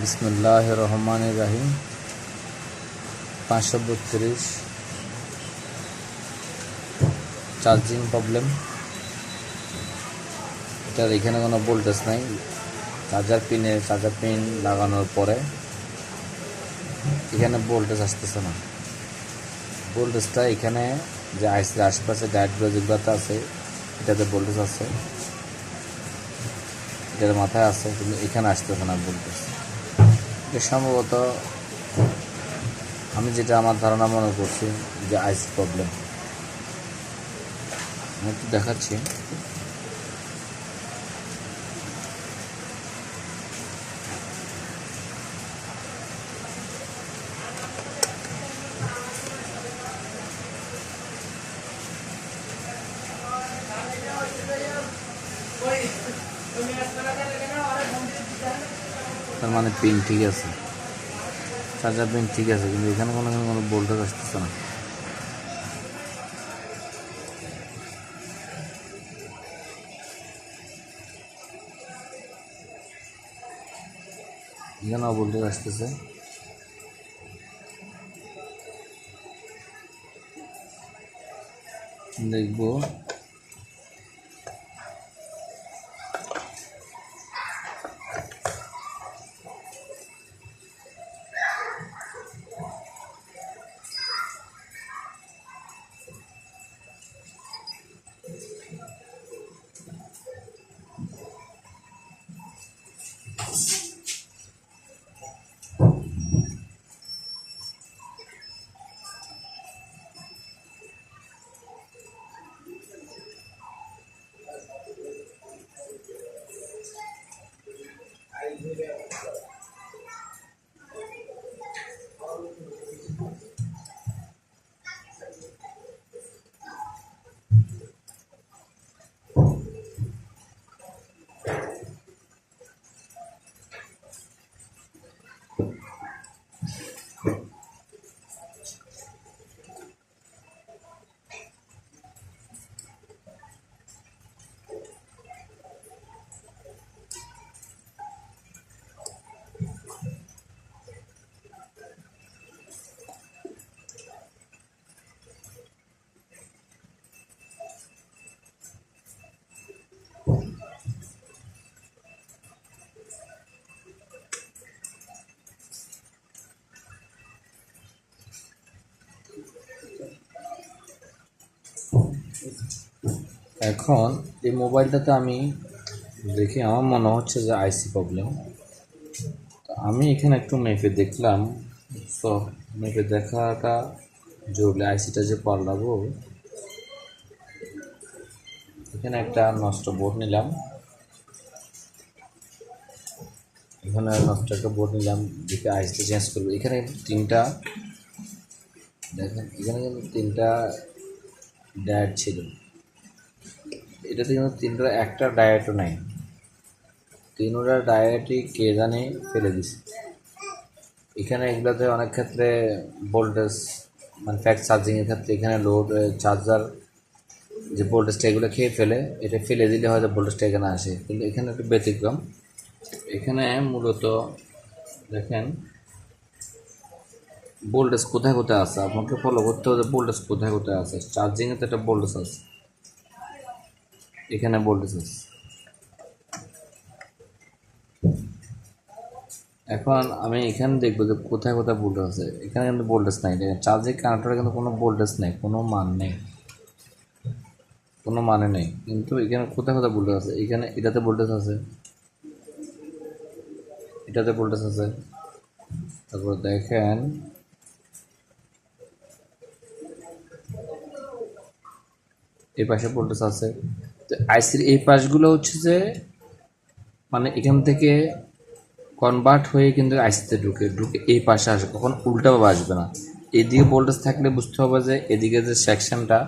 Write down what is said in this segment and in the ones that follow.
বিসমিল্লাহির রহমানির রহিম। 532 charging problem. এটার এখানে কোনো ভোল্টেজ নাই। চার্জার পিন লাগানোর পরে এখানে ভোল্টেজ আসতেছে না। ভোল্টেজটা এখানে যে আইসির আশেপাশে ডায়োডগুলো যেগুলোতে আছে এটাতে ভোল্টেজ আছে, এটার মাথায় আছে, কিন্তু এখানে আসতেছে না ভোল্টেজ। এটা সম্ভবত আমি যেটা আমার ধারণা মনে করছি যে আইসি প্রবলেম। আমি একটু দেখাচ্ছি। তার মানে পিন ঠিক আছে, চার্জার পিন ঠিক আছে, কিন্তু এখানে কোনো ভোল্টেজ আসতেছে না। এখানেও ভোল্টেজ আসতেছে। দেখবো এখন এই মোবাইলটাতে আমি দেখি আমার মনে হচ্ছে যে আইসি প্রবলেম। আমি এখানে একটু মেপে দেখলাম, তো মেপে দেখাটা জরুরি। আইসিটা যে পাল্টাবো, এখানে একটা নষ্ট বোর্ড নিলাম, এখানে নষ্ট একটা বোর্ড নিলাম, দেখে আইসিটা চেঞ্জ করবো। এখানে তিনটা, দেখেন এখানে কিন্তু তিনটা ডায়োড ছিল, এটাতে কিন্তু তিনটা একটা ডায়োডও নাই। তিনটা ডায়োডই কে জানে ফেলে দিছে। এখানে এগুলোতে অনেক ক্ষেত্রে ভোল্টেজ মানে ফ্যাক্ট চার্জিংয়ের ক্ষেত্রে এখানে লোড চার্জার যে ভোল্টেজটা এগুলো খেয়ে ফেলে, এটা ফেলে দিলে হয়তো ভোল্টেজটা এখানে আসে, কিন্তু এখানে একটু ব্যতিক্রম। এখানে মূলত দেখেন ভোল্টেজ কোথায় কোথায় আছে, আপনাকে ফলো করতে হবে ভোল্টেজ কোথায় কোথায় আছে। চার্জিংয়ে তো একটা ভোল্টেজ আছে, এখানে ভোল্টেজ আছে। এখন আমি এখানে দেখবো যে কোথায় কোথায় ভোল্টেজ আছে। এখানে কিন্তু ভোল্টেজ নাই, চার্জিং কানেক্টরে কিন্তু কোনো ভোল্টেজ নেই, কোনো মান নেই, কোনো মানে নেই। কিন্তু এখানে কোথায় কোথায় ভোল্টেজ আছে, এখানে এটাতে ভোল্টেজ আছে, এটাতে ভোল্টেজ আছে। তারপর দেখেন এই পাশে ভোল্টেজ আছে। তো আইসির এই পাশগুলো হচ্ছে যে মানে এখান থেকে কনভার্ট হয়ে কিন্তু আইসিতে ঢুকে এই পাশে আসে, কখন উল্টাভাবে আসবে না। এদিকে ভোল্টেজ থাকলে বুঝতে হবে যে এদিকে যে সেকশনটা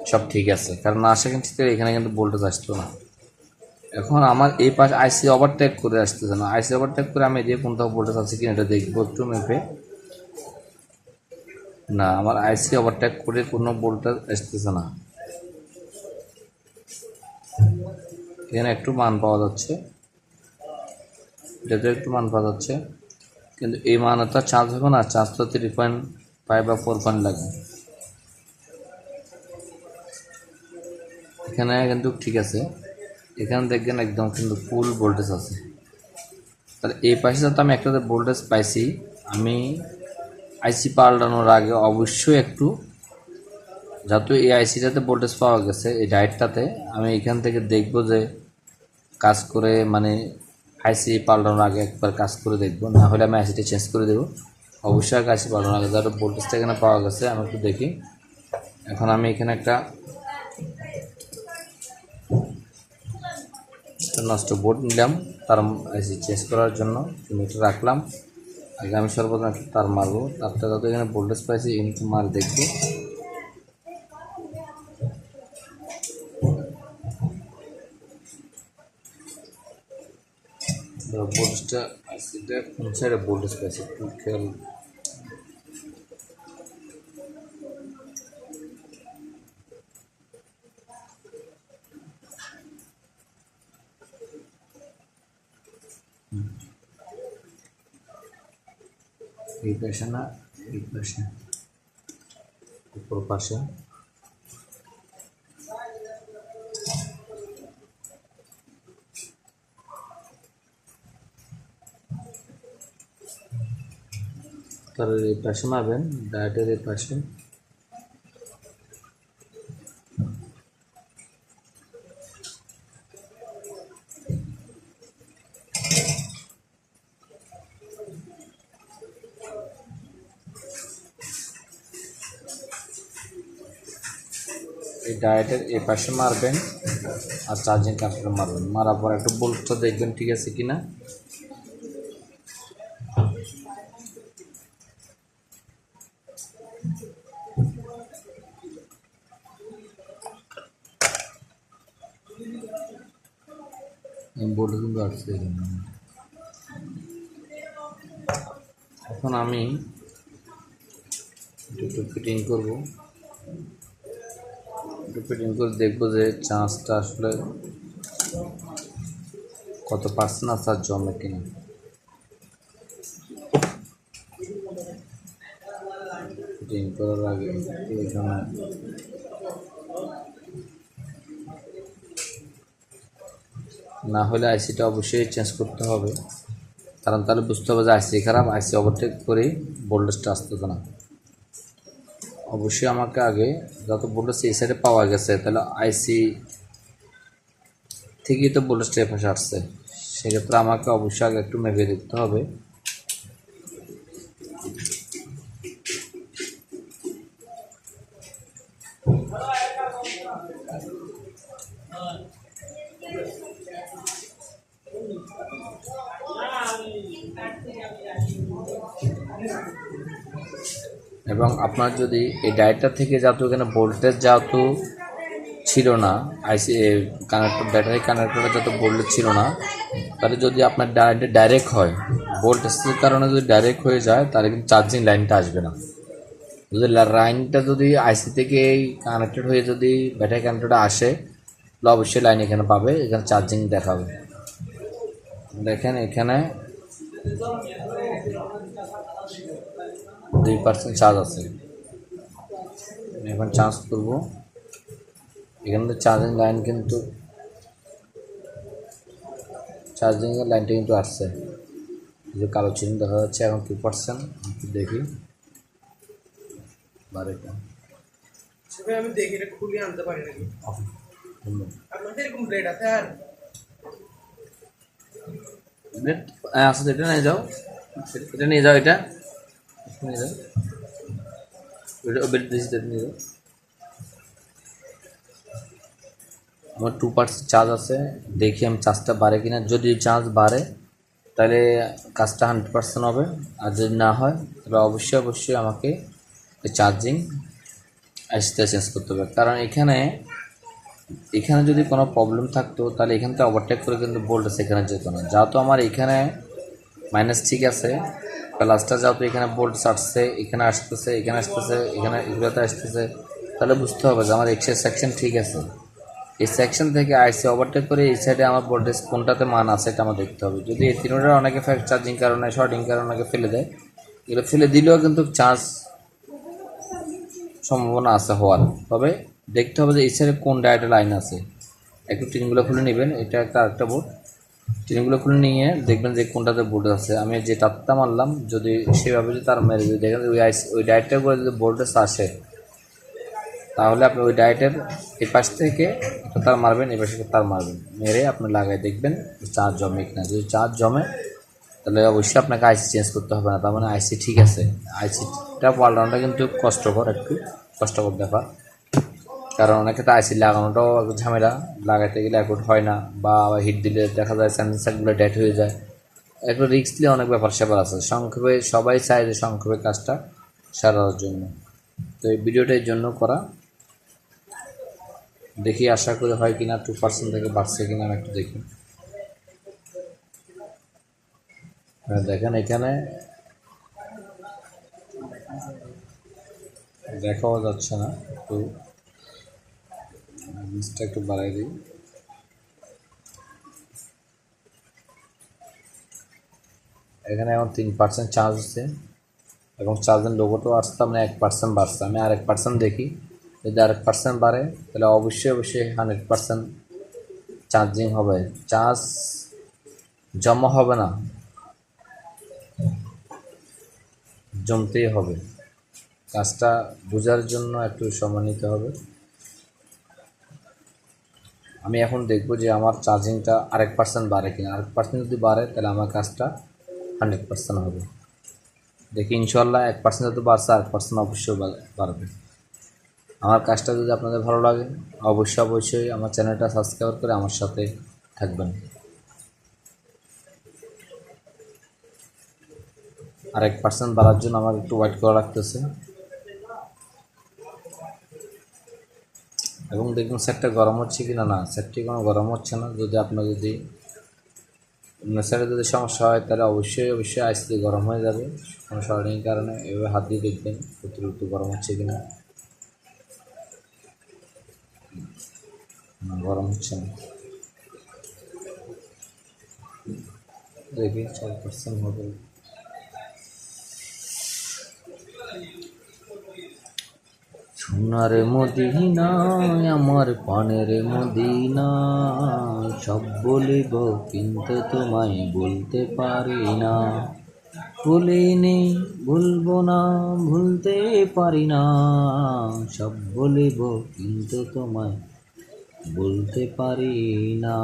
সব ঠিক আছে, কারণ আশা কিন্তু এখানে কিন্তু ভোল্টেজ আসতো না। এখন আমার এই পাশে আইসি ওভারটেক করে আসতেছে না। আইসি ওভারটেক করে আমি এদিকে কোনটাও ভোল্টেজ আছে কিনা এটা দেখবো একটু মেপে। না, আমার আইসি ওভারটেক করে কোনো ভোল্টেজ আসতেছে না। এখানে একটু মান পাওয়া যাচ্ছে, এটাতে একটু মান পাওয়া যাচ্ছে, কিন্তু এই মানটা চার্জ হবে না, চার্জ তো 3.5 বা 4 লাগে। এখানে কিন্তু ঠিক আছে, এখানে দেখবেন একদম কিন্তু ফুল ভোল্টেজ আছে। তাহলে এই পাশে যাতে আমি একটাতে ভোল্টেজ পাইছি, আমি আইসি পাল্টানোর আগে অবশ্যই একটু, যেহেতু এই আইসিটাতে ভোল্টেজ পাওয়া গেছে এই ডায়েটটাতে, আমি এখান থেকে দেখব যে কাজ করে, মানে আইসি পাল্টানোর আগে একবার কাজ করে দেখবো, না হলে আমি আইসিটা চেঞ্জ করে দেবো। অবশ্যই আগে আইসি পাল্টানোর আগে যাতে ভোল্টেজটা এখানে পাওয়া গেছে আমি একটু দেখি। এখন আমি এখানে একটা নষ্ট বোর্ড নিলাম তার আইসি চেঞ্জ করার জন্য, এটা রাখলাম। আগে আমি সর্বপ্রথম একটা তার মারবো, তারটা যত এখানে ভোল্টেজ পাইছি কিন্তু মার দেখবো। ভোল্টেজটা আইসিটা কোন সাইডে ভোল্টেজ পাইছি একটু খেয়াল। এই পাশে না, এই পাশে, উপর পাশে। তার এই পাশে মারবেন, ডায়েটের এই পাশে। এই ডায়েটের এই পাশে মারবেন আর চার্জিং কানেক্টর মারবেন, মারার পর একটু ভোল্টেজটা দেখবেন ঠিক আছে কিনা। ভোল্টেজ কিন্তু আসছে এখানে। এখন আমি একটু ফিটিং করবো, একটু ফিটিং করে দেখবো যে চার্জটা আসলে কত পার্সেন্ট আছে আর জমে কিনা। ফিটিং করার আগে এখানে না হলে আইসিটা অবশ্যই চেঞ্জ করতে হবে, কারণ তাহলে বুঝতে হবে যে আইসি খারাপ, আইসি ওভারটেক করেই ভোল্টেজটা আসতেছে না। অবশ্যই আমাকে আগে যত ভোল্টেজ এই সাইডে পাওয়া গেছে, তাহলে আইসি থেকেই তো ভোল্টেজটা এ পাশে আসছে, সেক্ষেত্রে আমাকে অবশ্যই আগে একটু মেপে দেখতে হবে। এবং আপনার যদি এই ডায়েটটা থেকে যেহেতু এখানে ভোল্টেজ যেহেতু ছিল না, আইসি কানেক্টর ব্যাটারি কানেক্টরে যত ভোল্টেজ ছিল না, তাহলে যদি আপনার ডাইরেক্ট হয়, ভোল্টেজের কারণে যদি ডাইরেক্ট হয়ে যায়, তাহলে কিন্তু চার্জিং লাইনটা আসবে না। যদি লাইনটা যদি আইসি থেকে কানেক্টেড হয়ে যদি ব্যাটারি কানেক্টরটা আসে, তাহলে অবশ্যই লাইন এখানে পাবে, এখানে চার্জিং দেখাবে। দেখেন এখানে 2% চার্জ আছে। এখন চার্জ করব, এখানে তো চার্জিং লাইন কিন্তু চার্জিংয়ের লাইনটা কিন্তু আসছে, যে কালো চিহ্ন দেখা যাচ্ছে। এখন 2% দেখি বারে কেন আমি দেখি এটা খুলে আনতে পারি নাকি। আপনাদের এরকম ব্লেড আছে? আর ব্লেড আছে, এটা নিয়ে যাও, এটা নিয়ে যাও, এটা নিয়ে যাও, ব্লেড দিয়েছি, এটা নিয়ে যাও। আমার 2% চার্জ আছে, দেখি আমি চার্জটা বাড়ে কিনা। যদি চার্জ বাড়ে তাহলে কাজটা 100% হবে, আর যদি না হয় তাহলে অবশ্যই আমাকে চার্জিং আইসিটা চেঞ্জ করতে হবে। কারণ এখানে যদি কোনো প্রবলেম থাকতো তাহলে এখান থেকে ওভারটেক করে কিন্তু ভোল্টেজ এখানে যেত না। যেহেতু আমার এখানে মাইনাস ঠিক আছে, প্লাসটা যেহেতু এখানে ভোল্টেজ আসছে, এখানে আসতেছে, এখানে আসতেছে, এখানে এগুলোতে আসতেছে, তাহলে বুঝতে হবে যে আমার এক্সের সেকশন ঠিক আছে। এই সেকশন থেকে আইসি ওভারটেক করে এই সাইডে আমার ভোল্টেজ কোনটাতে মান আছে এটা আমার দেখতে হবে। যদি এই তিনটার অনেকে ফাস্ট চার্জিং কারণে শর্টিং কারণে অনেকে ফেলে দেয়, এগুলো ফেলে দিলেও কিন্তু চার্জ সম্ভাবনা আছে হওয়ার। তবে দেখতে হবে যে এই সাইডে কোন ডায়োডের লাইন আছে। একটু টিনগুলো খুলে নেবেন, এটা একটা আরেকটা বোর্ড। টিনগুলো খুলে নিয়ে দেখবেন যে কোনটাতে বোর্ড আছে। আমি যে তারটা মারলাম যদি সেভাবে যদি তার মেরে যদি দেখেন ওই ডায়োডটার করে যদি ভোল্টেজ আসে, তাহলে আপনি ওই ডায়েটের এই পাশ থেকে একটা তার মারবেন, এই পাশে তার মারবেন, মেরে আপনি লাগাই দেখবেন চার্জ জমে কিনা। যদি চার্জ জমে তাহলে অবশ্যই আপনাকে আইসি চেঞ্জ করতে হবে না, তার মানে আইসি ঠিক আছে। আইসিটা পাল্টানোটা কিন্তু কষ্টকর, একটু কষ্টকর ব্যাপার, কারণ অনেকে তো আইসি লাগানোটাও একটু ঝামেলা, লাগাইতে গেলে অ্যাকুট হয় না, বা হিট দিলে দেখা যায় সেন্সারগুলো ডেট হয়ে যায়। একটু রিস্ক নিয়ে অনেক ব্যাপার স্যাপার আছে। সংক্ষেপে সবাই চায় যে সংক্ষেপে কাজটা সারানোর জন্য। তো এই ভিডিওটা এর জন্য করা। দেখি আশা করি হয় কিনা, 2% থেকে বাড়ছে কিনা আমি একটু দেখি। দেখেন এখানে দেখাও যাচ্ছে না, একটু জিনিসটা একটু বাড়াই দিই। এখানে এখন 3% চার্জ হচ্ছে এবং চার্জের লোগোটাও আসছে, মানে 1% বাড়ছে। আমি আর 1% দেখি, যদি আর 1% বাড়ে তাহলে অবশ্যই 100% চার্জিং হবে। চার্জ জমা হবে না, জমতেই হবে। কাজটা বোঝার জন্য একটু সময় নিতে হবে। আমি এখন দেখবো যে আমার চার্জিংটা আর 1% বাড়ে কিনা। আর 1% যদি বাড়ে তাহলে আমার কাজটা 100% হবে। দেখি ইনশাল্লাহ 1% যদি বাড়ছে, আর 1% অবশ্যই বাড়বে। আমার কাজটা যদি আপনাদের ভালো লাগে অবশ্যই আমার চ্যানেলটা সাবস্ক্রাইব করে আমার সাথে থাকবেন। আর 1% বাড়ার জন্য আমার একটু ওয়েট করা লাগতেছে। এবং দেখুন সেটটা গরম হচ্ছে কিনা, না সেটটি কোনো গরম হচ্ছে না। যদি আপনার যদি সেটে যদি সমস্যা হয় তাহলে অবশ্যই আইসি গরম হয়ে যাবে কোনো শর্টিং কারণে। এভাবে হাত দিয়ে দেখবেন অতিরিক্ত গরম হচ্ছে কিনা। গরম হচ্ছে না, দেখি 4% হবে। সোনার মদিনা আমার পানের মদিনা, সব বলিব কিন্তু তোমায় বলতে পারি না। ভুলিনি ভুলবো না, ভুলতে পারি না, সব বলিব কিন্তু তোমায় বলতে পারি না।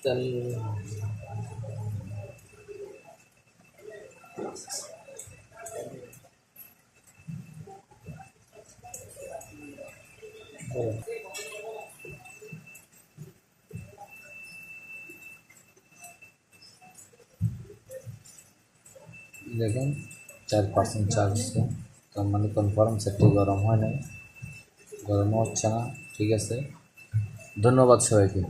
তেল দেখুন 4% চার্জ, তার মানে কনফার্ম সেটটি গরম হয় নাই, গরমও হচ্ছে না। ঠিক আছে, ধন্যবাদ সবাইকে।